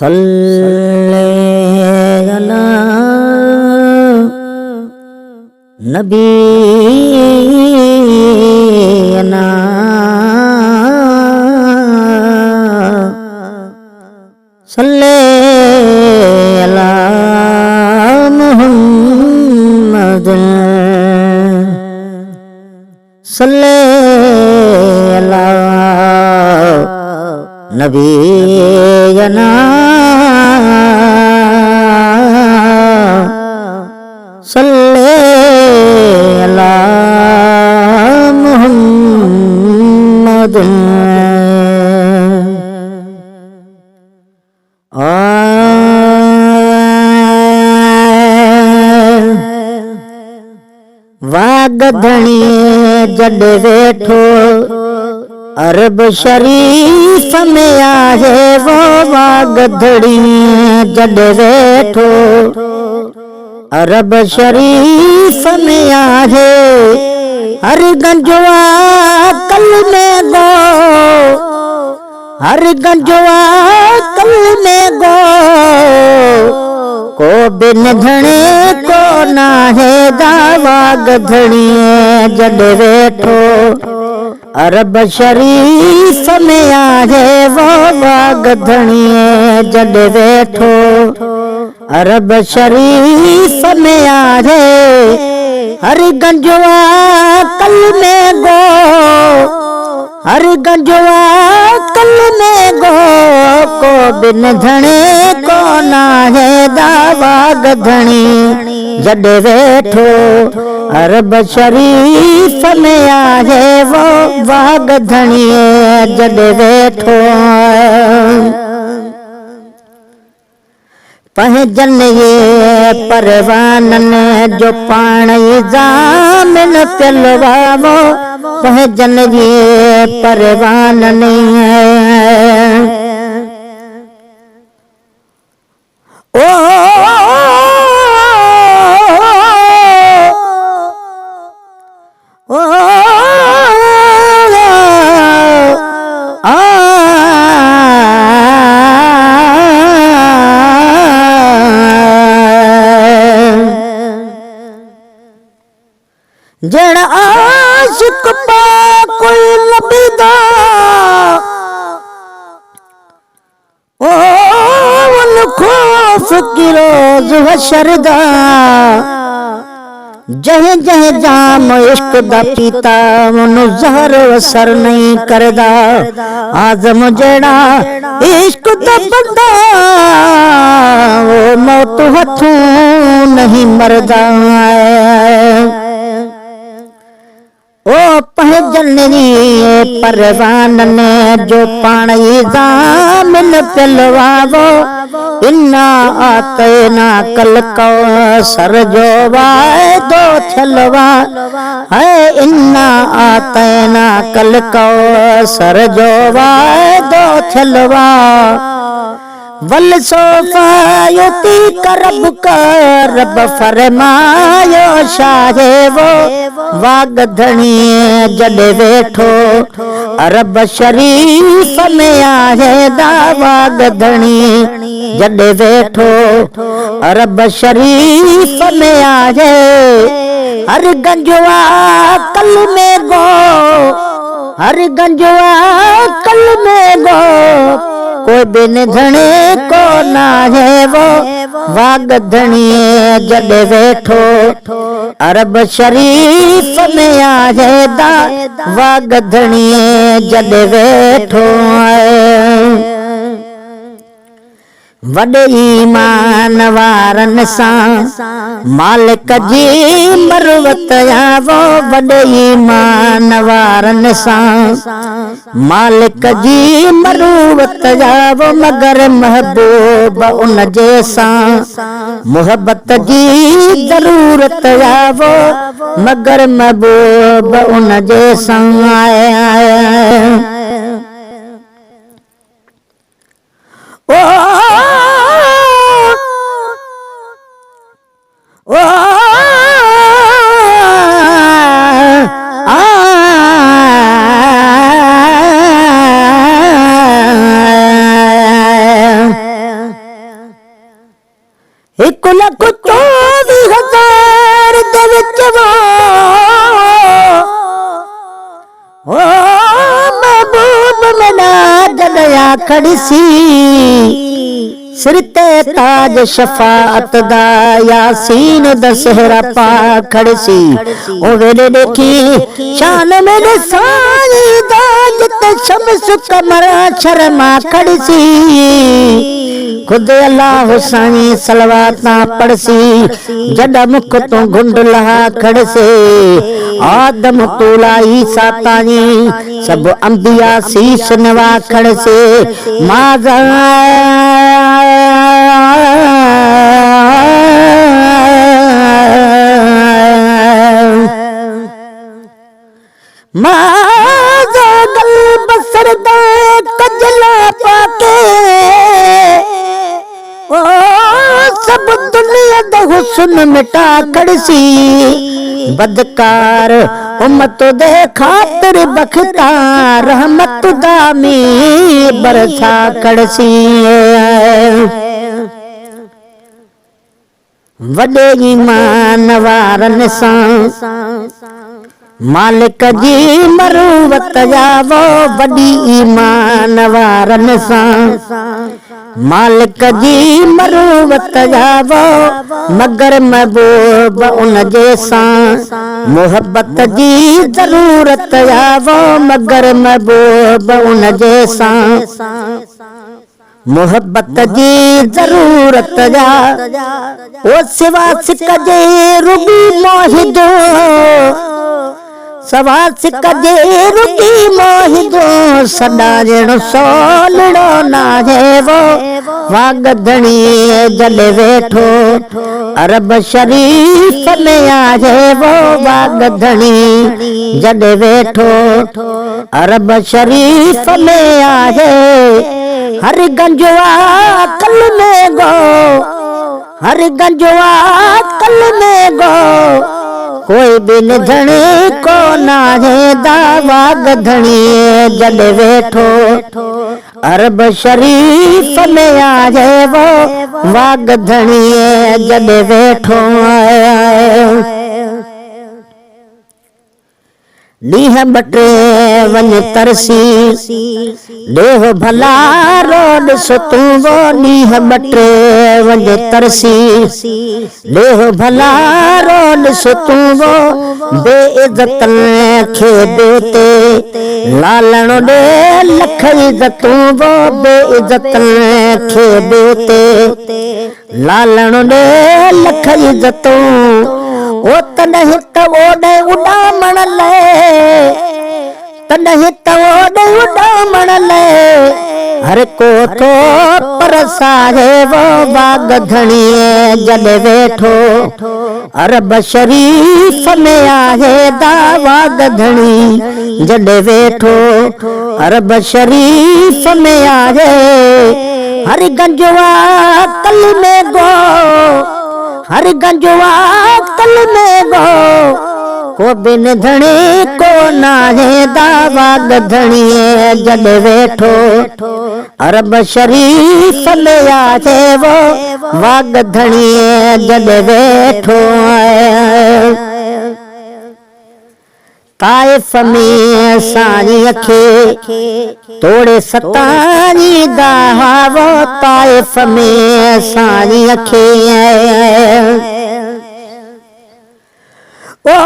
सल्ले अला नबीना सल्ले अला मुहम्मद सल्ले अला नबीना सल्ले अला मुहम्मद। वागधणीअ जॾ वेठो अरब शरीफ में आहे वो वागधणीअ जॾ वेठो अरब शरीफ में आहे हर गंजवा कल में गो हर गंजवा कल में गो को बिन धणे को ना है दावा गधणीअ जॾ वेठो अरब शरीफ में आहे वो वागधणीअ जॾ वेठो अरब शरीफ में आहे हर गंजवा कल में गो हर गंजवा कल में गो को बिन धणे को ना है दावा गधणी जॾ वेठो अरब शरीफ में आहे वो वागधणीअ जॾ वेठो। पहजन ये परवानन जो पाण जामिन पिलवावो पहजन ये परवानन ओ ओ जड़ा आशिक पा कोई लबिदा ओ उन खौफ की रोज हशरदा जह जह जाम इश्क दा पीता मनु जहर असर नहीं करदा आजम जड़ा इश्क दा बंदा वो मौत हथों नहीं मरदा ओ पहजन परवानन जो पाण जामिन पिलवावो इन्ना आतना कल कौसर जो वायदो थियलवा है इन्ना आतना कल कौसर जो वायदो थियलवा वल सोफा युती करब करब फरमायो शाहे वो वागधणीअ जॾ वेठो अरब शरीफ में आहे दा वागधणी जॾ वेठो अरब शरीफ में आहे हर गंजवा कल में गो हर गंजवा कल में गो कोई बिन धणे को ना है वो वागधणीअ जॾ वेठो अरब शरीफ में आहे दा वागधणीअ जॾ वेठो वॾे ईमान वारन सां मालिक जी मरवत आवो वॾे ईमान वारन सां मालिक जी मरवत आवो मगर महबूब उन जे सां मोहब्बत जी ज़रूरत आवो मगर महबूब उन जे सां ओ ओ खड़सी सिर ते ताज शफाअत दा यासीन दशहरा पा खड़सी ओ वेले देखी शान मेरे साई दा जित शम्स कमर शर्मा खड़सी खुद अल्लाह हुसैन सलवाता पड़सी जड़ा मुख तो गुंड लहा खड़से आदम तोला ईसा तानी सब अंबिया शीश नवा खड़से माजा माजा गल बसर दा कजला पाके ओ सब दुनिया दा हुस्न मिटा खड़सी बदकार उम्मत दे खातिर बख्ता रहमत दा मी बरसा खड़सी वडे ईमान वारन सां मालिक जी मरूवत जावो वडी ईमान वारन सां मालिक जी मरूवत जावो मगर महबूब उन जैसा मोहब्बत जी जरूरत जावो मगर महबूब उन जैसा मोहब्बत जी जरूरत जा ओ सिवा सिक जे रुबी मोहिदो सवा सिक जे रुबी मोहिदो सदा जण सोलड़ो ना है वो वागधणी जल वेठो अरब शरीफ में आहे वो वागधणी जल वेठो अरब शरीफ में आहे हर गंजवा कल में गो हर गंजवा कल में गो कोई बिन धणी को ना है दावा गधणी जल वेठो अरब शरीफ में आ जाए वो वागधणी जल वेठो नीह बटे वन तरसी देह भला रोड सुतू वो नीह बटे वन तरसी देह भला रोड सुतू वो बेइज्जत खे देते लालण दे लख इज्जतू वो बेइज्जत खे देते लालण दे लख इज्जतू ओ तनहि त ओडे उडामण ले तनहि त ओडे उडामण ले हर को तो परसा है वो वागधणी जल वेठो अरब शरीफ में आहे दा वागधणी जल वेठो अरब शरीफ में आहे हर गंजवा कल में गो हर गंजवा कल में गो को बिन धणी को ना है दावा गधणी जल वेठो अरब शरीफ में आजे वो वागधणी जल वेठो ताइफ में सारी अखे तोड़े सतारी दावो ताइफ में सारी अखे ओ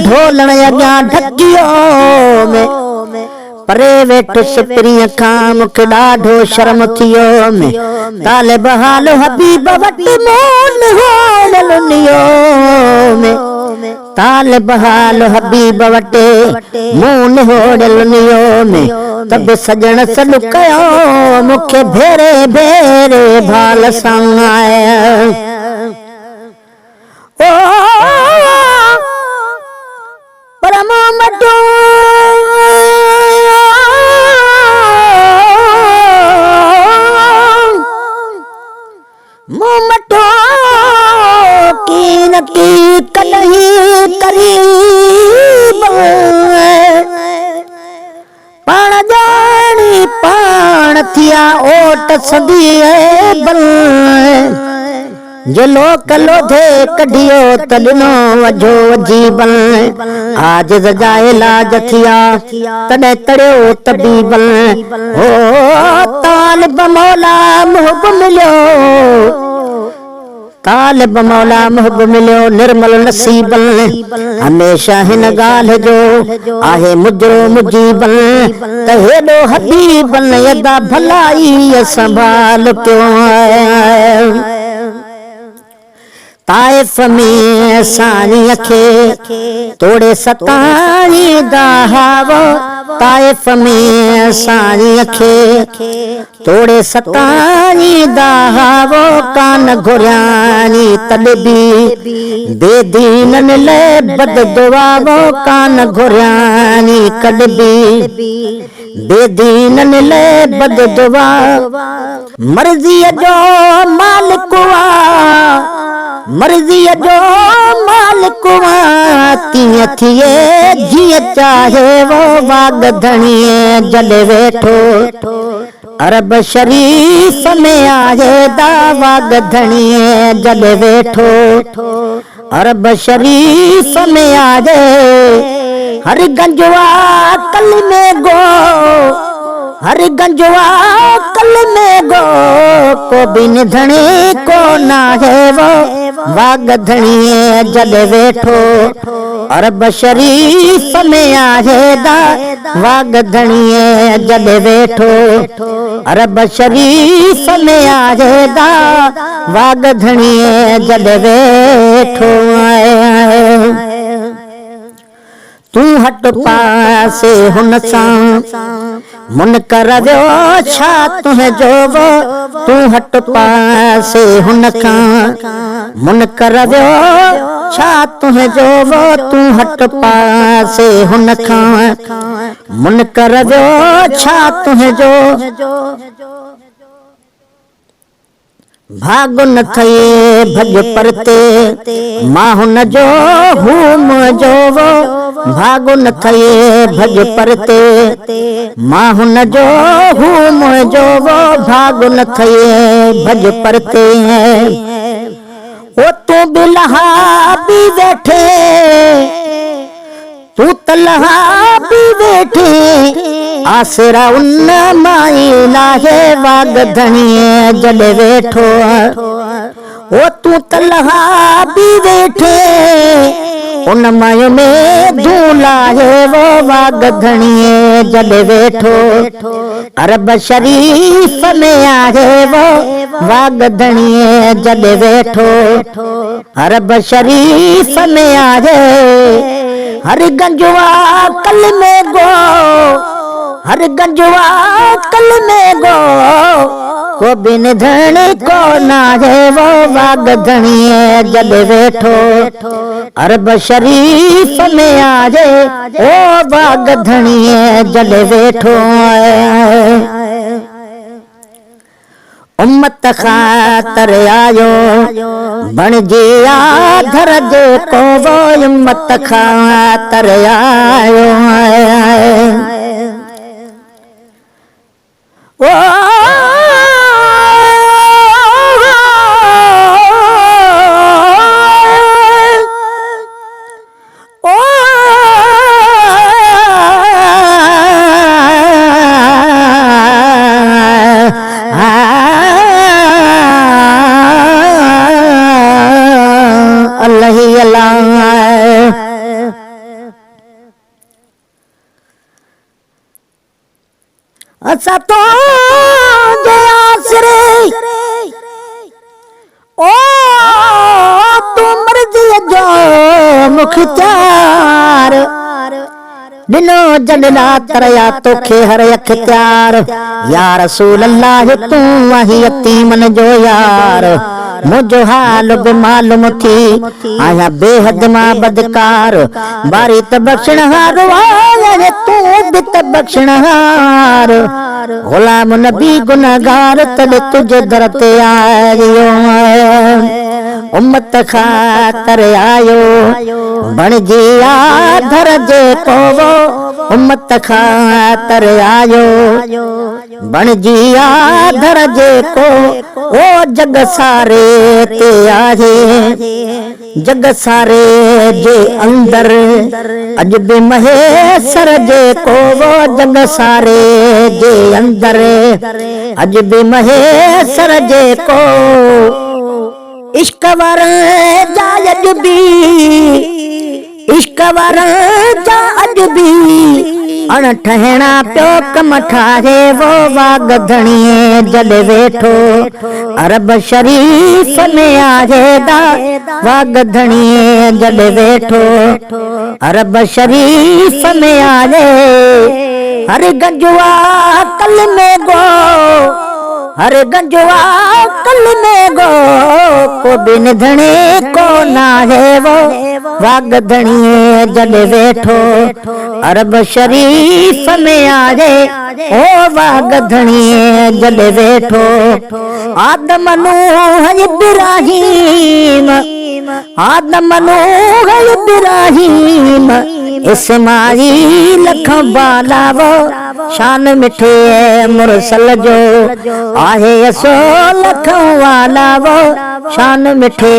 ढोलण अॻियां ढकियो में परे वेठो सुप्रिय खां मूंखे ॾाढो शर्म थियो में तालिब हाल हबीब वटि मोन होड़ लुनियो में तालिब हाल हबीब वटि मोन होड़ लुनियो में तब सजण सॾु कयो मूंखे भेरे भेरे भाल सां आया ओ कहीं करीब पाण जानी पाण थिया ओट सदी बल जो लोक लोधे कढियो तॾिनो वजो जीवन आज जाए लाज थिया तॾे तड़ियो तबीबल ओ तालिब मौला मुहब मिलियो तालिब मौला मुहब मिलियो निर्मल नसीबल हमेशा हिन ॻाल्हि जो आहे मुजरो मुजीबल त हेॾो हबीबल यदा भलाई संभाल पियो ताइफ में साईं खे तोड़े सताई दाहावो ताइफ में साईं खे तोड़े सताई दाहावो कान घुरियानी तॾबी बेदीनन ले बद दुआवो कान घुरियानी कॾबी बेदीनन ले बद दुआ मर्ज़ीअ जो मालिक मर्ज़ीअ जो मालिक तीअं थिए जीअं चाहे वो वाग धणीअ जॾे वेठो अरब शरीफ में आहे दा वाग धणीअ जॾे वेठो अरब शरीफ में आहे हर गंजवा कल में गो हर गंजवा कल में गो को बिन धणे को ना है वो वाग धणीअ जॾे वेठो अरब शरीफ में आहे दा वाग धणीअ जॾे वेठो अरब शरीफ में आहे दा वाग धणीअ जॾे वेठो तू हट पासे हुन सां मुनकर वियो छा तुंहिंजो वो तू हट पासे हुन खां मुनकर वियो छा तुंहिंजो वो तू हट पासे हुन खां मुनकर वियो छा तुंहिंजो भाग न थिए भज परते मां हुन जो हूम जो वो भाग न थिए भज परते मां हुन जो हूम जो वो भाग न थिए भज परते ओ तू बिलहा भी बैठे तू तलहा भी बैठे आसरा उन माई लाहे वाग धणीअ जॾे वेठो ओ तू तलहा भी बैठे उन माय में दूल्हा है वो वाग धणीअ जॾे वेठो अरब शरीफ में आहे वो वाग धणीअ जॾे वेठो अरब शरीफ में आहे हर गंजवा कल में गो हर गंजवा कल में गो को बिन धणे को ना है वो वाग धणीअ जॾे वेठो अरब शरीफ में आजे ओ वाग धणीअ जॾे वेठो उम्मत खातर आयो बणिजी आधर जेको वो उम्मत खातर आयो ओ असा तो आसरे ओ तू मर्ज़ीअ जो मुख्तियार दिनो जॾला तरया तोखे हर अख्तियार या रसूल अल्लाह तू वही यतीमन जो यार मुझो हाल बि मालूम थी आया बेहद मां बदकार बारी त बख्शणहार वारे तू बि त बख्शणहार गुलाम नबी गुनहगार तॾे तुझे दर ते आयो उम्मत खातर आयो बण जी आधर जे को वो उम्मत खातर आयो बण जी आधर जे को ओ जग सारे ते आहे जग सारे जे अंदर अज बि महेसर जे को वो जग सारे जे अंदर अज बि महेसर जे को इश्क वार जा अज बि इश्क वार जा अज बि अण ठहणा पियो कम ठाहे वो वाग धणीअ जॾ वेठो अरब शरीफ में आहे दा वाग धणीअ जॾ वेठो अरब शरीफ में आहे हर गंजवा कल में गो हर गंजवा कल में गो को बिन धणे को ना है वो वाग धणीअ जॾ वेठो अरब शरीफ में आजे ओ वाग धणीअ जॾ वेठो आदम नूह इब्राहीम आदम नूह इब्राहीम इस्माईल खां बाला वो शान मिठे मुरसल जो आहे असो लखों वाला वो शान मिठे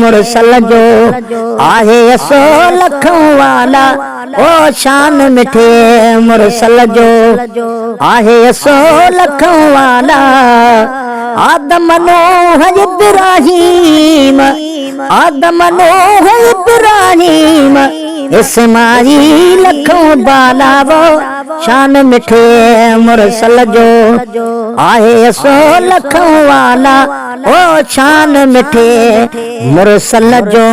मुरसल जो आहे असो लखों वाला ओ शान मिठे मुरसल जो आहे असो लखों वाला आदम नूह इब्राहीम आदम नूह इब्राहीम इस्माईल खां बाला वो शान मिठे मुरसल जो आहे असो लखों वाला ओ शान मिठे मुरसल जो।